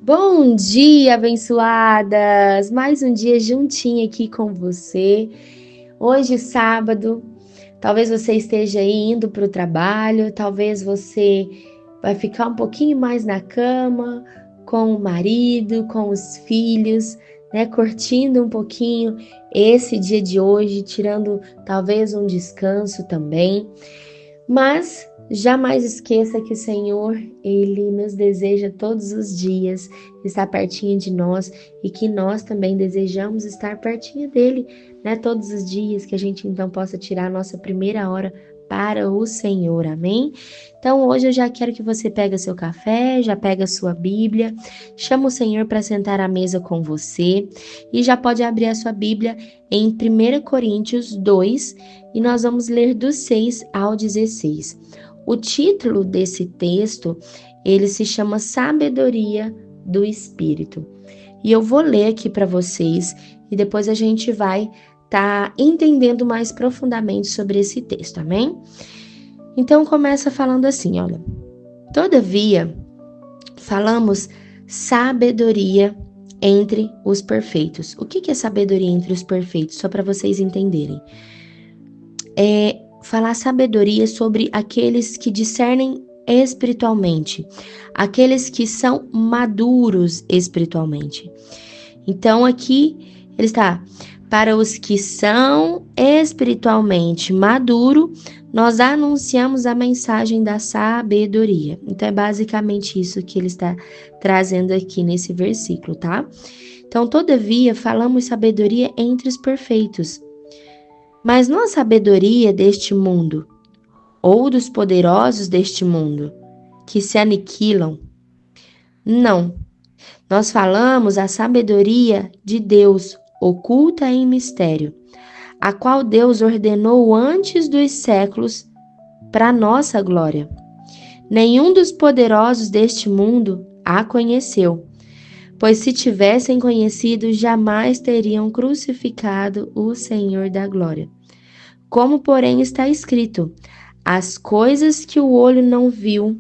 Bom dia, abençoadas! Mais um dia juntinho aqui com você. Hoje, sábado, talvez você esteja aí indo para o trabalho, talvez você vai ficar um pouquinho mais na cama, com o marido, com os filhos, né? Curtindo um pouquinho esse dia de hoje, tirando talvez um descanso também. Mas jamais esqueça que o Senhor, Ele nos deseja todos os dias estar pertinho de nós e que nós também desejamos estar pertinho dEle, né? Todos os dias, que a gente então possa tirar a nossa primeira hora para o Senhor, amém? Então hoje eu já quero que você pegue seu café, já pega a sua Bíblia, chama o Senhor para sentar à mesa com você e já pode abrir a sua Bíblia em 1 Coríntios 2 e nós vamos ler do 6 ao 16. O título desse texto, ele se chama Sabedoria do Espírito. E eu vou ler aqui para vocês e depois a gente vai estar entendendo mais profundamente sobre esse texto, amém? Então começa falando assim, olha. Todavia, falamos sabedoria entre os perfeitos. O que é sabedoria entre os perfeitos? Só para vocês entenderem. Falar sabedoria sobre aqueles que discernem espiritualmente, aqueles que são maduros espiritualmente. Então aqui ele está, para os que são espiritualmente maduros, nós anunciamos a mensagem da sabedoria. Então é basicamente isso que ele está trazendo aqui nesse versículo, tá? Então, todavia, falamos sabedoria entre os perfeitos, mas não a sabedoria deste mundo, ou dos poderosos deste mundo, que se aniquilam. Não. Nós falamos a sabedoria de Deus, oculta em mistério, a qual Deus ordenou antes dos séculos para nossa glória. Nenhum dos poderosos deste mundo a conheceu, pois se tivessem conhecido, jamais teriam crucificado o Senhor da glória. Como, porém, está escrito: as coisas que o olho não viu,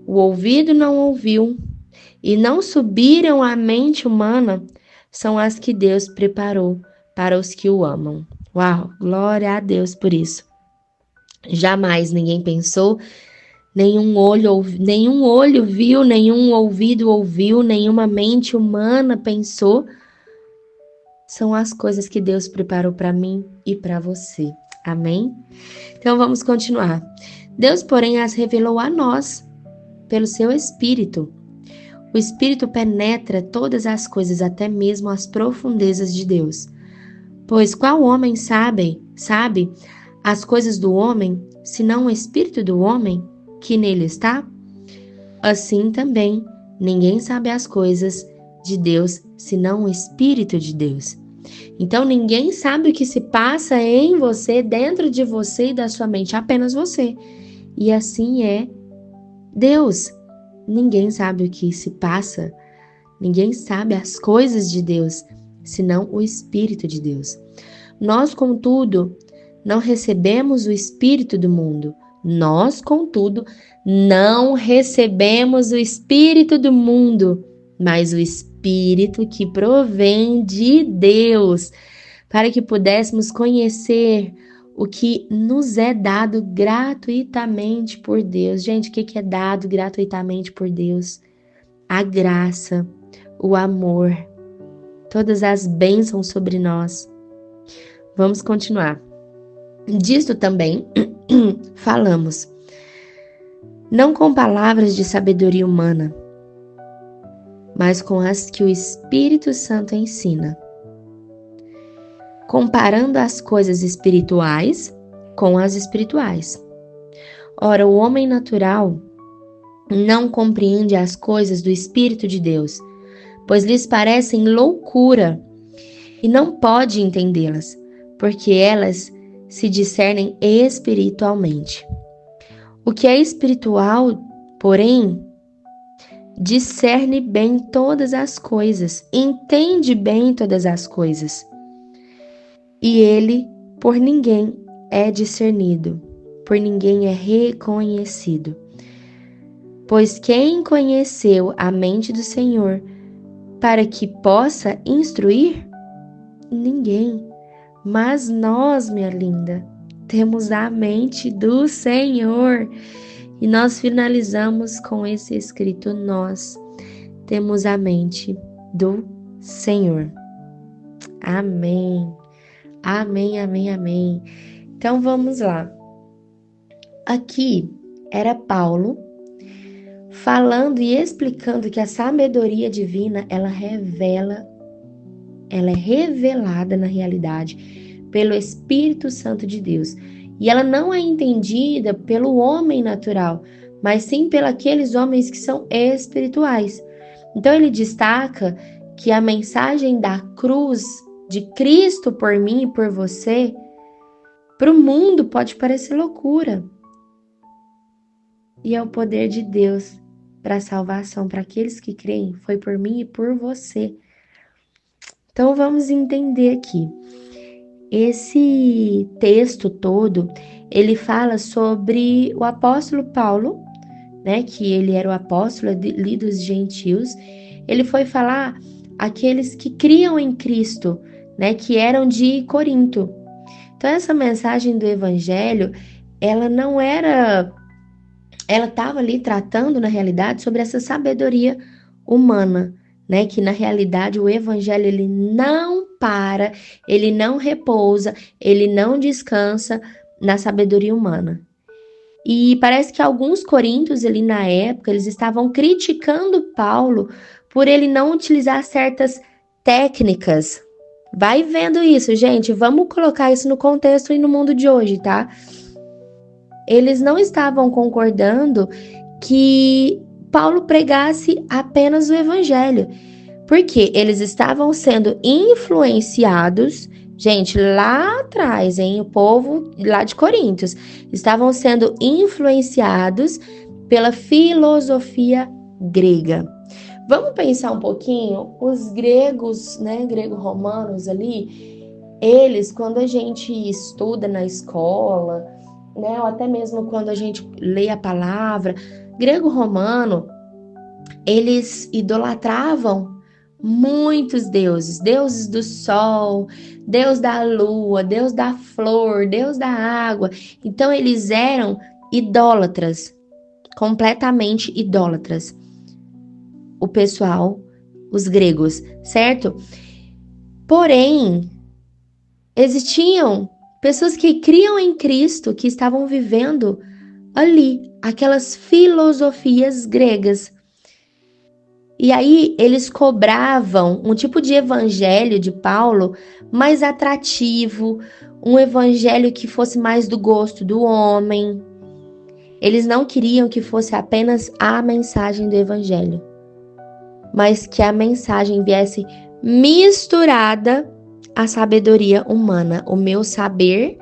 o ouvido não ouviu, e não subiram à mente humana, são as que Deus preparou para os que o amam. Uau, glória a Deus por isso. Jamais ninguém pensou, nenhum olho viu, nenhum ouvido ouviu, nenhuma mente humana pensou. São as coisas que Deus preparou para mim e para você. Amém? Então vamos continuar. Deus, porém, as revelou a nós pelo seu Espírito. O Espírito penetra todas as coisas, até mesmo as profundezas de Deus. Pois qual homem sabe as coisas do homem, senão o Espírito do homem que nele está? Assim também, ninguém sabe as coisas de Deus, senão o Espírito de Deus. Então, ninguém sabe o que se passa em você, dentro de você e da sua mente, apenas você. E assim é Deus. Ninguém sabe o que se passa, ninguém sabe as coisas de Deus, senão o Espírito de Deus. Nós, contudo, não recebemos o Espírito do mundo. Nós, contudo, não recebemos o Espírito do mundo, mas o Espírito que provém de Deus, para que pudéssemos conhecer o que nos é dado gratuitamente por Deus. Gente, o que é dado gratuitamente por Deus? A graça, o amor, todas as bênçãos sobre nós. Vamos continuar. Disto também falamos, não com palavras de sabedoria humana, mas com as que o Espírito Santo ensina, comparando as coisas espirituais com as espirituais. Ora, o homem natural não compreende as coisas do Espírito de Deus, pois lhes parecem loucura e não pode entendê-las, porque elas se discernem espiritualmente. O que é espiritual, porém, discerne bem todas as coisas, entende bem todas as coisas. E ele, por ninguém, é discernido, por ninguém é reconhecido. Pois quem conheceu a mente do Senhor para que possa instruir? Ninguém. Mas nós, minha linda, temos a mente do Senhor. E nós finalizamos com esse escrito: nós temos a mente do Senhor. Amém. Amém, amém, amém. Então vamos lá. Aqui era Paulo falando e explicando que a sabedoria divina, ela é revelada na realidade pelo Espírito Santo de Deus. E ela não é entendida pelo homem natural, mas sim pelos aqueles homens que são espirituais. Então ele destaca que a mensagem da cruz de Cristo por mim e por você, para o mundo pode parecer loucura. E é o poder de Deus para a salvação, para aqueles que creem, foi por mim e por você. Então vamos entender aqui. Esse texto todo, ele fala sobre o apóstolo Paulo, né, que ele era o apóstolo ali dos gentios. Ele foi falar aqueles que criam em Cristo, né, que eram de Corinto. Então essa mensagem do evangelho, ela não era, ela estava ali tratando na realidade sobre essa sabedoria humana, né, que na realidade o evangelho ele não para, ele não repousa, ele não descansa na sabedoria humana. E parece que alguns coríntios ali na época, eles estavam criticando Paulo por ele não utilizar certas técnicas. Vai vendo isso, gente, vamos colocar isso no contexto e no mundo de hoje, tá? Eles não estavam concordando que Paulo pregasse apenas o evangelho, porque eles estavam sendo influenciados, gente, lá atrás, hein, o povo lá de Coríntios, estavam sendo influenciados pela filosofia grega. Vamos pensar um pouquinho, os gregos, né, grego-romanos ali, eles, quando a gente estuda na escola, né, ou até mesmo quando a gente lê a palavra, grego-romano, eles idolatravam muitos deuses, deuses do sol, deus da lua, deus da flor, deus da água. Então eles eram idólatras, completamente idólatras. O pessoal, os gregos, certo? Porém, existiam pessoas que criam em Cristo, que estavam vivendo ali, aquelas filosofias gregas. E aí eles cobravam um tipo de evangelho de Paulo mais atrativo, um evangelho que fosse mais do gosto do homem. Eles não queriam que fosse apenas a mensagem do evangelho, mas que a mensagem viesse misturada à sabedoria humana. O meu saber,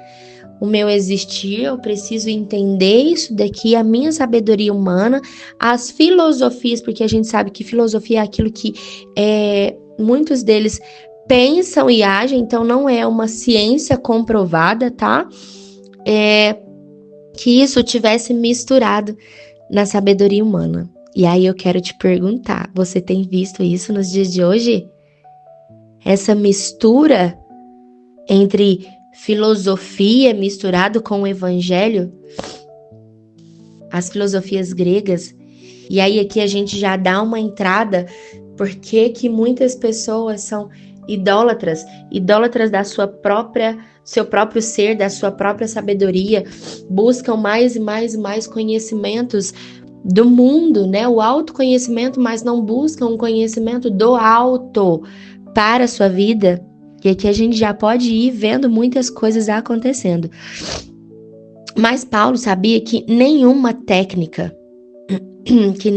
o meu existir, eu preciso entender isso daqui, a minha sabedoria humana, as filosofias, porque a gente sabe que filosofia é aquilo que muitos deles pensam e agem, então não é uma ciência comprovada, tá? Que isso tivesse misturado na sabedoria humana. E aí eu quero te perguntar, você tem visto isso nos dias de hoje? Essa mistura entre filosofia misturado com o evangelho, as filosofias gregas. E aí aqui a gente já dá uma entrada porque que muitas pessoas são idólatras da seu próprio ser, da sua própria sabedoria, buscam mais e mais e mais conhecimentos do mundo, né? O autoconhecimento, mas não buscam um conhecimento do alto para a sua vida. E aqui a gente já pode ir vendo muitas coisas acontecendo. Mas Paulo sabia que nenhuma técnica, que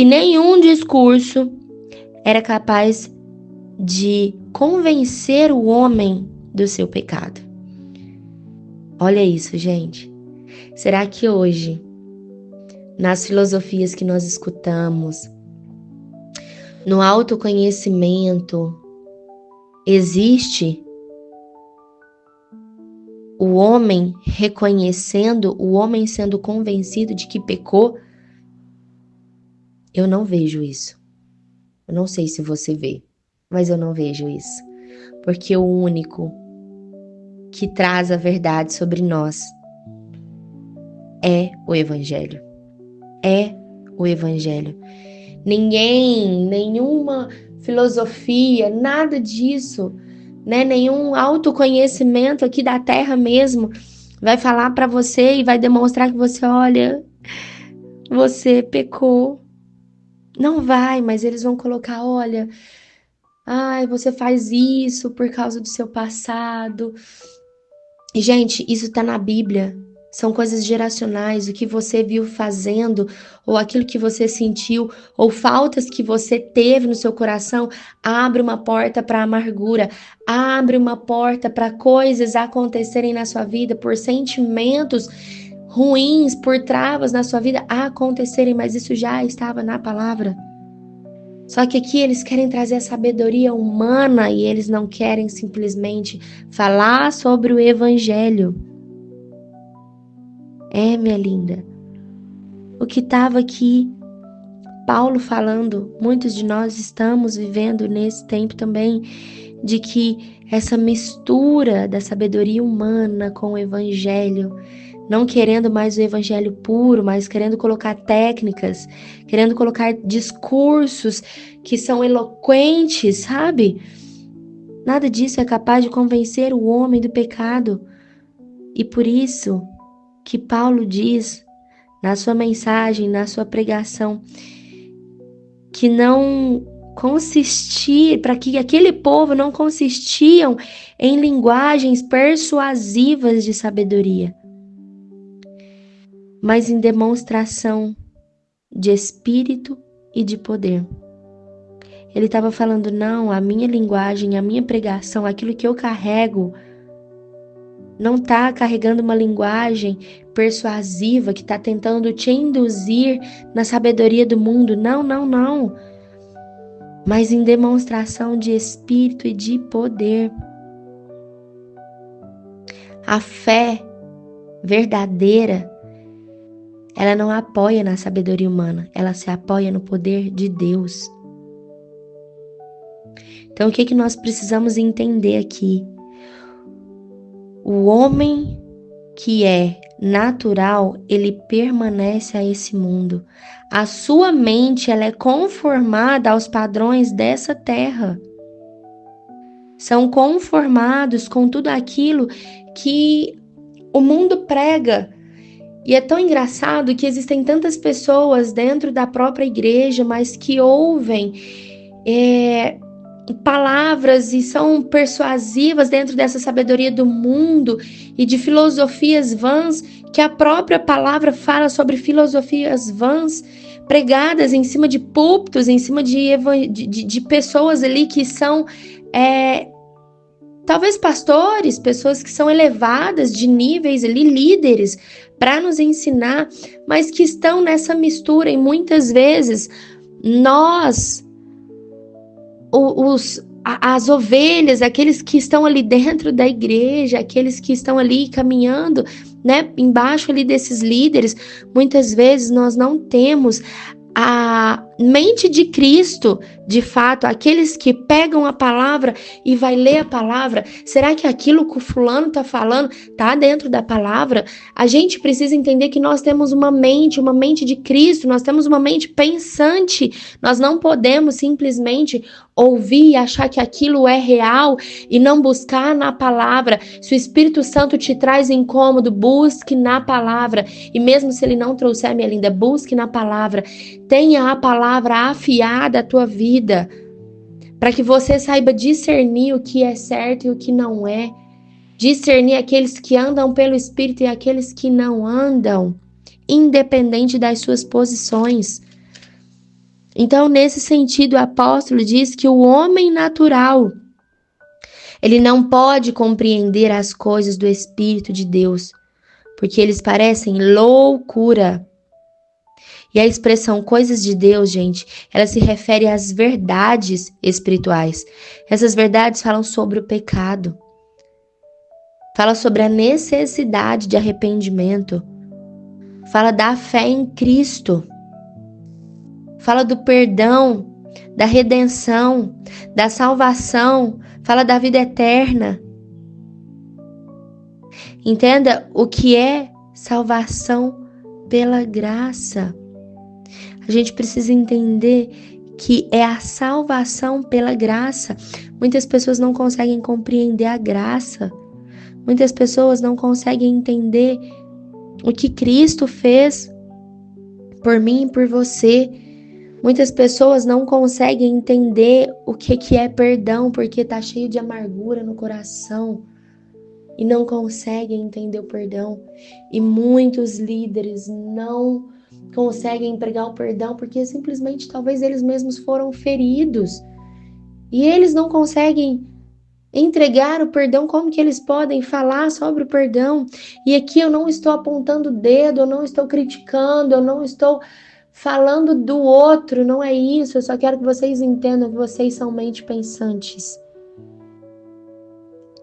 nenhum discurso era capaz de convencer o homem do seu pecado. Olha isso, gente. Será que hoje, nas filosofias que nós escutamos, no autoconhecimento, existe o homem reconhecendo, o homem sendo convencido de que pecou, eu não vejo isso. Eu não sei se você vê, mas eu não vejo isso. Porque o único que traz a verdade sobre nós é o Evangelho. É o Evangelho. Ninguém, nenhuma filosofia, nada disso, né? Nenhum autoconhecimento aqui da terra mesmo vai falar para você e vai demonstrar que você, olha, você pecou. Não vai, mas eles vão colocar, olha, ai, você faz isso por causa do seu passado. E, gente, isso tá na Bíblia. São coisas geracionais, o que você viu fazendo, ou aquilo que você sentiu, ou faltas que você teve no seu coração, abre uma porta para amargura, abre uma porta para coisas acontecerem na sua vida, por sentimentos ruins, por travas na sua vida acontecerem, mas isso já estava na palavra. Só que aqui eles querem trazer a sabedoria humana e eles não querem simplesmente falar sobre o Evangelho. Minha linda, o que estava aqui, Paulo falando, muitos de nós estamos vivendo nesse tempo também, de que essa mistura da sabedoria humana com o Evangelho, não querendo mais o Evangelho puro, mas querendo colocar técnicas, querendo colocar discursos que são eloquentes, sabe? Nada disso é capaz de convencer o homem do pecado. E por isso que Paulo diz na sua mensagem, na sua pregação, que não consistir, para que aquele povo não consistiam em linguagens persuasivas de sabedoria, mas em demonstração de espírito e de poder. Ele estava falando, não, a minha linguagem, a minha pregação, aquilo que eu carrego, não está carregando uma linguagem persuasiva que está tentando te induzir na sabedoria do mundo. Não, não, não. Mas em demonstração de espírito e de poder. A fé verdadeira, ela não apoia na sabedoria humana, ela se apoia no poder de Deus. Então, o que nós precisamos entender aqui? O homem que é natural, ele permanece a esse mundo. A sua mente, ela é conformada aos padrões dessa terra. São conformados com tudo aquilo que o mundo prega. E é tão engraçado que existem tantas pessoas dentro da própria igreja, mas que ouvem palavras e são persuasivas dentro dessa sabedoria do mundo e de filosofias vãs, que a própria palavra fala sobre filosofias vãs, pregadas em cima de púlpitos, em cima de pessoas ali que são talvez pastores, pessoas que são elevadas de níveis ali, líderes, para nos ensinar, mas que estão nessa mistura e muitas vezes nós, as ovelhas, aqueles que estão ali dentro da igreja, aqueles que estão ali caminhando, né, embaixo ali desses líderes, muitas vezes nós não temos a mente de Cristo, de fato, aqueles que pegam a palavra e vai ler a palavra. Será que aquilo que o fulano está falando está dentro da palavra? A gente precisa entender que nós temos uma mente de Cristo, nós temos uma mente pensante. Nós não podemos simplesmente ouvir e achar que aquilo é real e não buscar na palavra. Se o Espírito Santo te traz incômodo, busque na palavra. E mesmo se ele não trouxer, minha linda, busque na palavra. Tenha a palavra afiada à tua vida, para que você saiba discernir o que é certo e o que não é. Discernir aqueles que andam pelo Espírito e aqueles que não andam, independente das suas posições. Então, nesse sentido, o apóstolo diz que o homem natural, ele não pode compreender as coisas do Espírito de Deus, porque eles parecem loucura. E a expressão coisas de Deus, gente, ela se refere às verdades espirituais. Essas verdades falam sobre o pecado. Fala sobre a necessidade de arrependimento. Fala da fé em Cristo. Fala do perdão, da redenção, da salvação. Fala da vida eterna. Entenda o que é salvação pela graça. A gente precisa entender que é a salvação pela graça. Muitas pessoas não conseguem compreender a graça. Muitas pessoas não conseguem entender o que Cristo fez por mim e por você. Muitas pessoas não conseguem entender o que é perdão, porque está cheio de amargura no coração e não conseguem entender o perdão. E muitos líderes não conseguem pregar o perdão porque simplesmente talvez eles mesmos foram feridos e eles não conseguem entregar o perdão. Como que eles podem falar sobre o perdão? E aqui eu não estou apontando o dedo, eu não estou criticando, eu não estou falando do outro, não é isso. Eu só quero que vocês entendam que vocês são mente pensantes.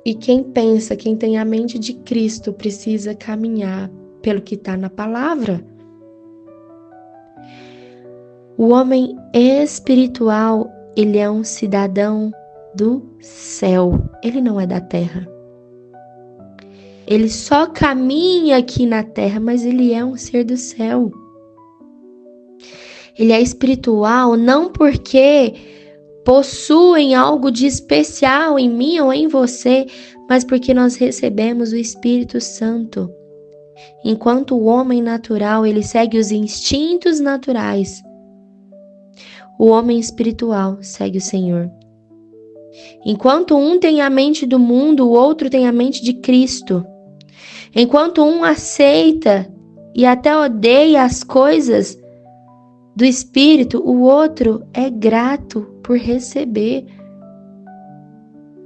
E quem pensa, quem tem a mente de Cristo, precisa caminhar pelo que está na palavra. O homem espiritual, ele é um cidadão do céu, ele não é da terra. Ele só caminha aqui na terra, mas ele é um ser do céu. Ele é espiritual não porque possuem algo de especial em mim ou em você, mas porque nós recebemos o Espírito Santo. Enquanto o homem natural, ele segue os instintos naturais, o homem espiritual segue o Senhor. Enquanto um tem a mente do mundo, o outro tem a mente de Cristo. Enquanto um aceita e até odeia as coisas do Espírito, o outro é grato por receber.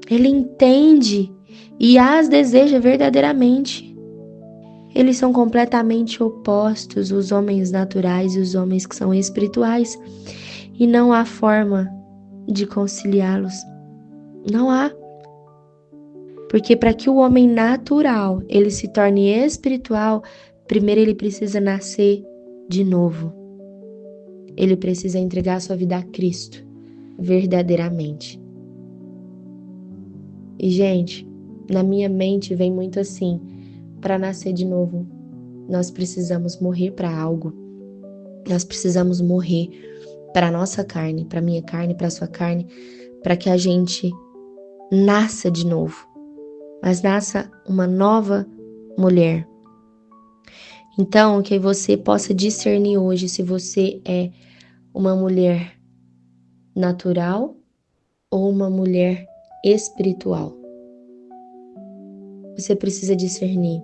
Ele entende e as deseja verdadeiramente. Eles são completamente opostos, os homens naturais e os homens que são espirituais. E não há forma de conciliá-los. Não há. Porque para que o homem natural ele se torne espiritual, primeiro ele precisa nascer de novo. Ele precisa entregar a sua vida a Cristo, verdadeiramente. E, gente, na minha mente vem muito assim, para nascer de novo, nós precisamos morrer para algo. Nós precisamos morrer para a nossa carne, para a minha carne, para a sua carne, para que a gente nasça de novo, mas nasça uma nova mulher. Então, que você possa discernir hoje se você é uma mulher natural ou uma mulher espiritual. Você precisa discernir.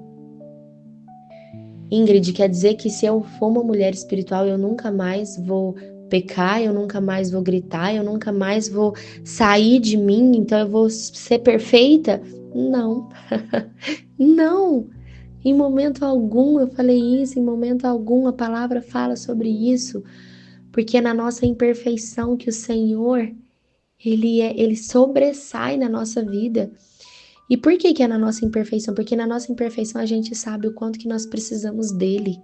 Ingrid, quer dizer que se eu for uma mulher espiritual, eu nunca mais vou pecar, eu nunca mais vou gritar, eu nunca mais vou sair de mim, então eu vou ser perfeita? Não. Não. Em momento algum eu falei isso, em momento algum a palavra fala sobre isso, porque é na nossa imperfeição que o Senhor, ele sobressai na nossa vida. E por que é na nossa imperfeição? Porque na nossa imperfeição a gente sabe o quanto que nós precisamos dele.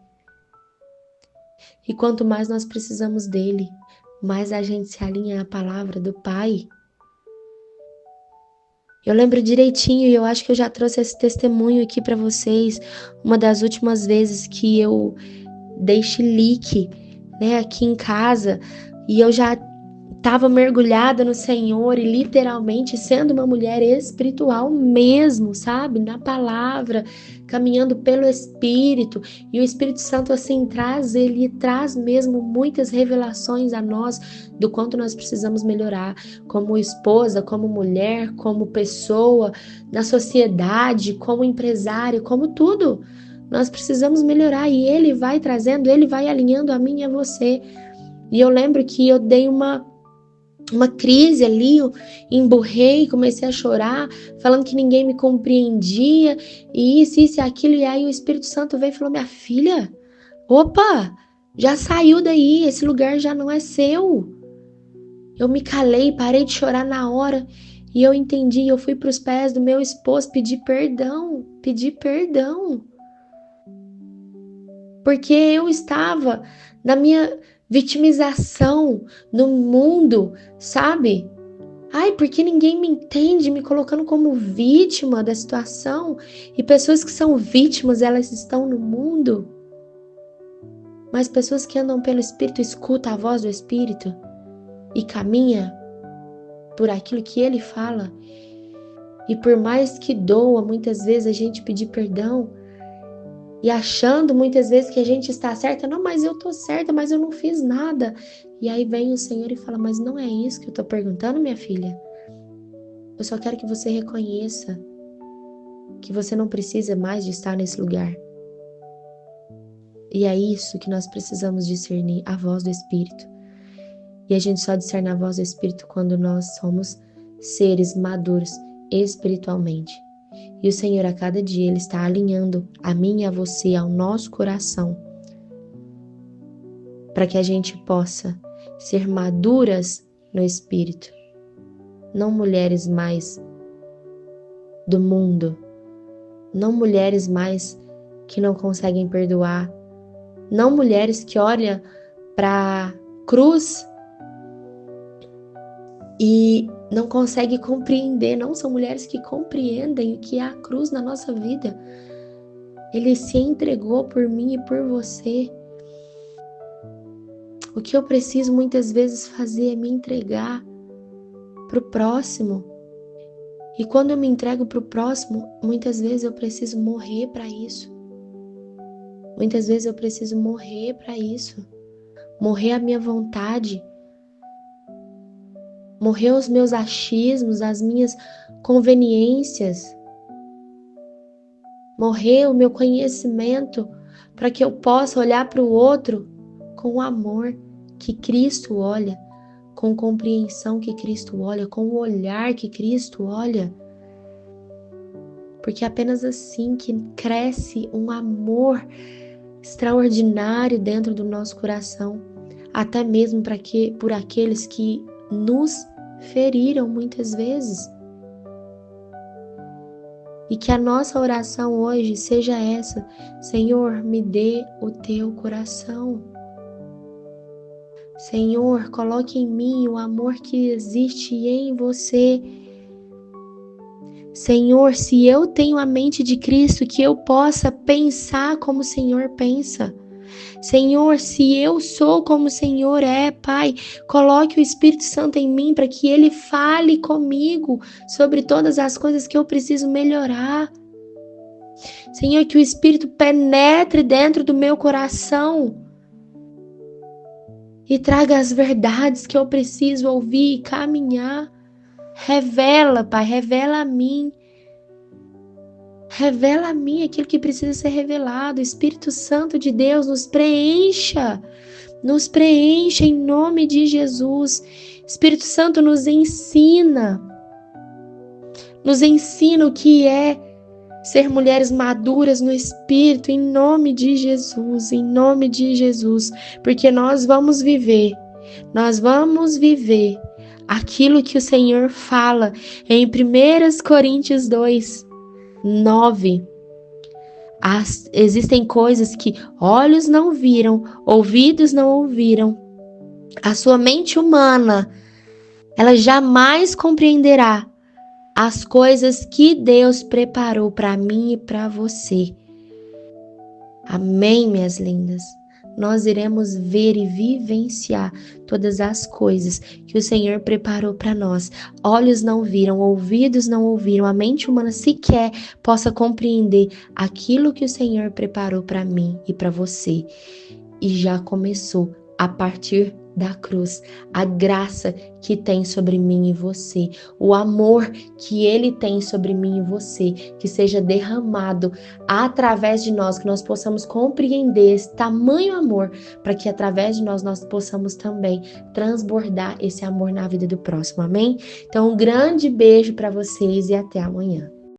E quanto mais nós precisamos dele, mais a gente se alinha à palavra do Pai. Eu lembro direitinho, e eu acho que eu já trouxe esse testemunho aqui para vocês, uma das últimas vezes que eu dei chilique, aqui em casa, e eu já estava mergulhada no Senhor e literalmente sendo uma mulher espiritual mesmo, sabe? Na palavra, caminhando pelo Espírito. E o Espírito Santo assim ele traz mesmo muitas revelações a nós do quanto nós precisamos melhorar como esposa, como mulher, como pessoa, na sociedade, como empresário, como tudo. Nós precisamos melhorar e ele vai trazendo, ele vai alinhando a mim e a você. E eu lembro que eu dei uma crise ali, eu emburrei, comecei a chorar, falando que ninguém me compreendia, e isso e aquilo, e aí o Espírito Santo veio e falou, minha filha, opa, já saiu daí, esse lugar já não é seu. Eu me calei, parei de chorar na hora, E eu entendi, eu fui para os pés do meu esposo pedir perdão. Porque eu estava na minha vitimização no mundo, sabe? Ai, porque ninguém me entende, me colocando como vítima da situação. E pessoas que são vítimas, elas estão no mundo. Mas pessoas que andam pelo Espírito escutam a voz do Espírito e caminha por aquilo que Ele fala. E por mais que doa, muitas vezes a gente pedir perdão e achando muitas vezes que a gente está certa, não, mas eu tô certa, mas eu não fiz nada. E aí vem o Senhor e fala, mas não é isso que eu tô perguntando, minha filha. Eu só quero que você reconheça que você não precisa mais de estar nesse lugar. E é isso que nós precisamos discernir, a voz do Espírito. E a gente só discerne a voz do Espírito quando nós somos seres maduros espiritualmente. E o Senhor, a cada dia, Ele está alinhando a mim e a você, ao nosso coração, para que a gente possa ser maduras no Espírito. Não mulheres mais do mundo, não mulheres mais que não conseguem perdoar, não mulheres que olham para a cruz e não conseguem compreender, não são mulheres que compreendem o que é a cruz na nossa vida. Ele se entregou por mim e por você. O que eu preciso muitas vezes fazer é me entregar para o próximo. E quando eu me entrego para o próximo, muitas vezes eu preciso morrer para isso. Muitas vezes eu preciso morrer para isso. Morrer a minha vontade. Morrer os meus achismos, as minhas conveniências. Morrer o meu conhecimento para que eu possa olhar para o outro com o amor que Cristo olha, com compreensão que Cristo olha, com o olhar que Cristo olha. Porque é apenas assim que cresce um amor extraordinário dentro do nosso coração, até mesmo por aqueles que nos feriram muitas vezes. E que a nossa oração hoje seja essa: Senhor, me dê o teu coração. Senhor, coloque em mim o amor que existe em você. Senhor, se eu tenho a mente de Cristo, que eu possa pensar como o Senhor pensa. Senhor, se eu sou como o Senhor é, Pai, coloque o Espírito Santo em mim para que Ele fale comigo sobre todas as coisas que eu preciso melhorar. Senhor, que o Espírito penetre dentro do meu coração e traga as verdades que eu preciso ouvir e caminhar. Revela, Pai, revela a mim. Revela a mim aquilo que precisa ser revelado. Espírito Santo de Deus, nos preencha em nome de Jesus. Espírito Santo, nos ensina o que é ser mulheres maduras no Espírito, em nome de Jesus, porque nós vamos viver aquilo que o Senhor fala em 1 Coríntios 2:9. Existem coisas que olhos não viram, ouvidos não ouviram, a sua mente humana, ela jamais compreenderá as coisas que Deus preparou para mim e para você. Amém, minhas lindas? Nós iremos ver e vivenciar todas as coisas que o Senhor preparou para nós. Olhos não viram, ouvidos não ouviram, a mente humana sequer possa compreender aquilo que o Senhor preparou para mim e para você. E já começou a partir da cruz, a graça que tem sobre mim e você, o amor que Ele tem sobre mim e você, que seja derramado através de nós, que nós possamos compreender esse tamanho amor, para que através de nós possamos também transbordar esse amor na vida do próximo, amém? Então, um grande beijo para vocês e até amanhã.